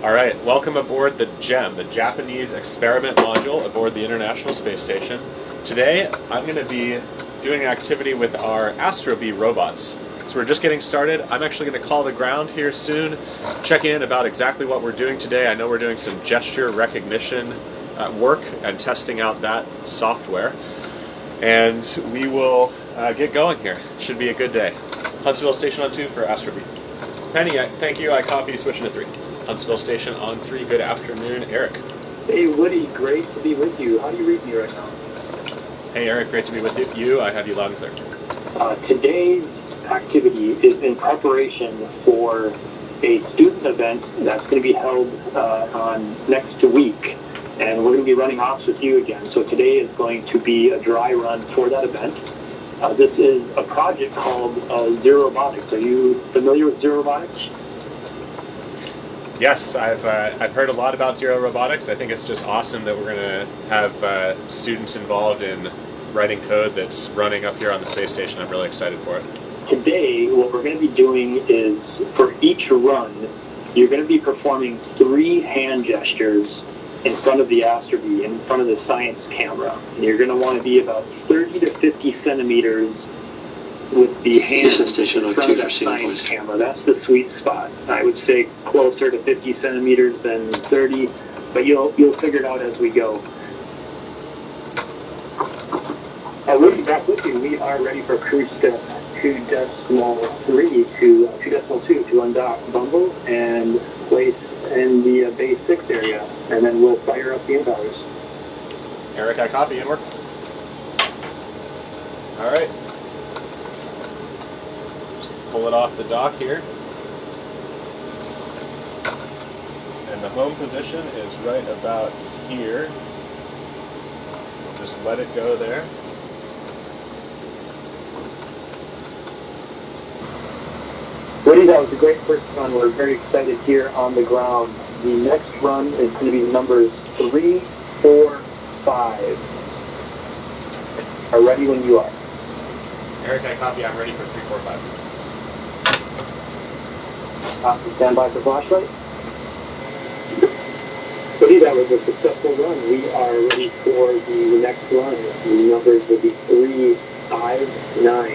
Alright, welcome aboard the GEM, the Japanese Experiment Module aboard the International Space Station. Today, I'm going to be doing an activity with our Astrobee robots. So we're just getting started. I'm actually going to call the ground here soon, check in about exactly what we're doing today. I know we're doing some gesture recognition work and testing out that software. And we will get going here. Should be a good day. Huntsville Station on 2 for Astrobee. Penny, thank you. I copy, switching to 3. Huntsville Station on 3. Good afternoon, Eric. Hey, Woody. Great to be with you. How do you read me right now? Hey, Eric. Great to be with you. I have you loud and clear. Today's activity is in preparation for a student event that's going to be held on next week. And we're going to be running ops with you again. So today is going to be a dry run for that event. This is a project called Zero Robotics. Are you familiar with Zero Robotics? Yes, I've heard a lot about Zero Robotics. I think it's just awesome that we're going to have students involved in writing code that's running up here on the space station. I'm really excited for it. Today, what we're going to be doing is, for each run, you're going to be performing 3 hand gestures in front of the Astrobee, in front of the science camera. And you're going to want to be about 30 to 50 centimeters with the hand in front of that science camera. That's the sweet spot. I would say closer to 50 centimeters than 30, but you'll figure it out as we go. We'll be back with you. We are ready for cruise step 2.2 to undock Bumble and place in the base 6 area, and then we'll fire up the impellers. Eric, I copy. And work. All right. Just pull it off the dock here. And the home position is right about here. Just let it go there. Woody, that was a great first run. We're very excited here on the ground. The next run is going to be numbers 3, 4, 5. Are ready when you are. Eric, I copy. I'm ready for 3, 4, 5. Stand by for flashlight. Woody, that was a successful run. We are ready for the next run. The numbers will be 3, 5, 9.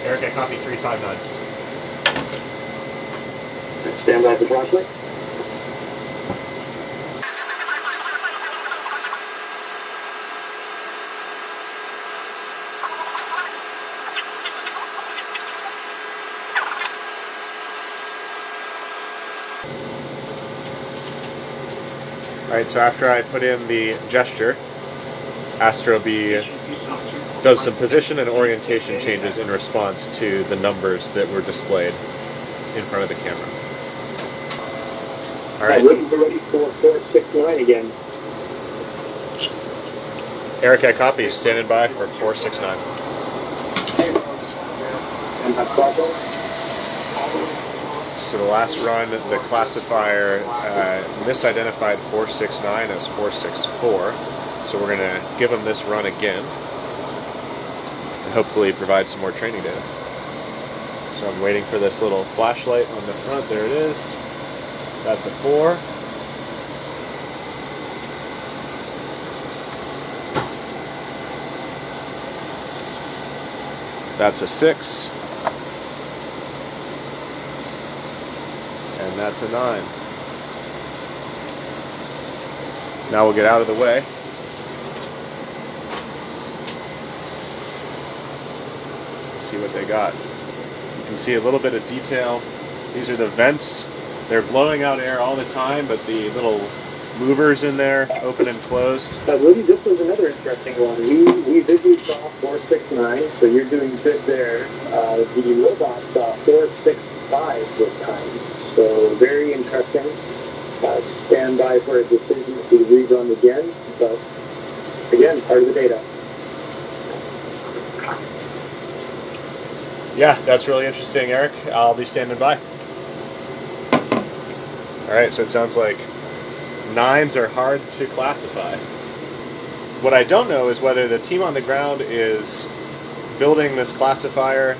Eric, I copy. 3, 5, 9. Stand by for flashlight. Alright, so after I put in the gesture, Astrobee does some position and orientation changes in response to the numbers that were displayed in front of the camera. Alright. We're ready for 469 again. Eric, I copy. Standing by for 469. And flashlight. So the last run, the classifier misidentified 469 as 464. So we're going to give them this run again and hopefully provide some more training data. So I'm waiting for this little flashlight on the front. There it is. That's a 4. That's a 6. And that's a 9. Now we'll get out of the way. Let's see what they got. You can see a little bit of detail. These are the vents. They're blowing out air all the time, but the little movers in there open and close. Woody, this was another interesting one. We visually saw 469, so you're doing good there. The robot saw 465 this time, so very interesting. Stand by for a decision to rerun again, but again, part of the data. Yeah, that's really interesting, Eric. I'll be standing by. Alright, so it sounds like 9s are hard to classify. What I don't know is whether the team on the ground is building this classifier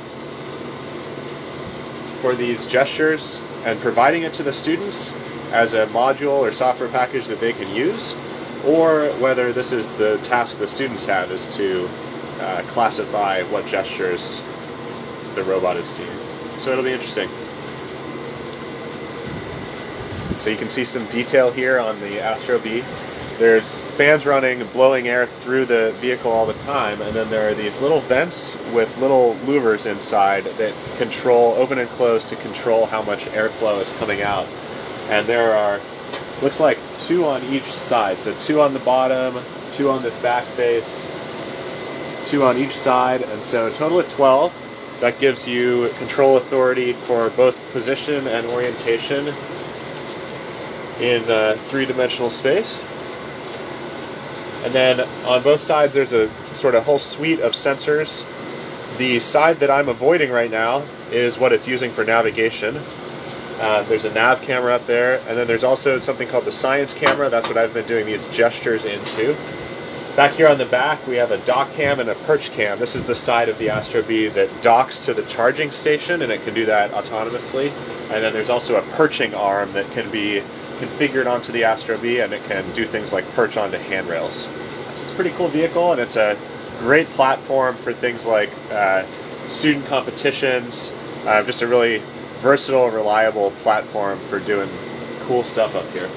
for these gestures and providing it to the students as a module or software package that they can use, or whether this is the task the students have, is to classify what gestures the robot is seeing. So it'll be interesting. So you can see some detail here on the Astrobee. There's fans running, blowing air through the vehicle all the time, and then there are these little vents with little louvers inside that control, open and close to control how much airflow is coming out. And there are, looks like 2 on each side. So 2 on the bottom, 2 on this back face, 2 on each side, and so a total of 12. That gives you control authority for both position and orientation in 3-dimensional space. And then on both sides there's a sort of whole suite of sensors. The side that I'm avoiding right now is what it's using for navigation. There's a nav camera up there, and then there's also something called the science camera. That's what I've been doing these gestures into. Back here on the back we have a dock cam and a perch cam. This is the side of the Astrobee that docks to the charging station, and it can do that autonomously. And then there's also a perching arm that can be configured onto the Astrobee, and it can do things like perch onto handrails. So it's a pretty cool vehicle, and it's a great platform for things like student competitions, just a really versatile, reliable platform for doing cool stuff up here.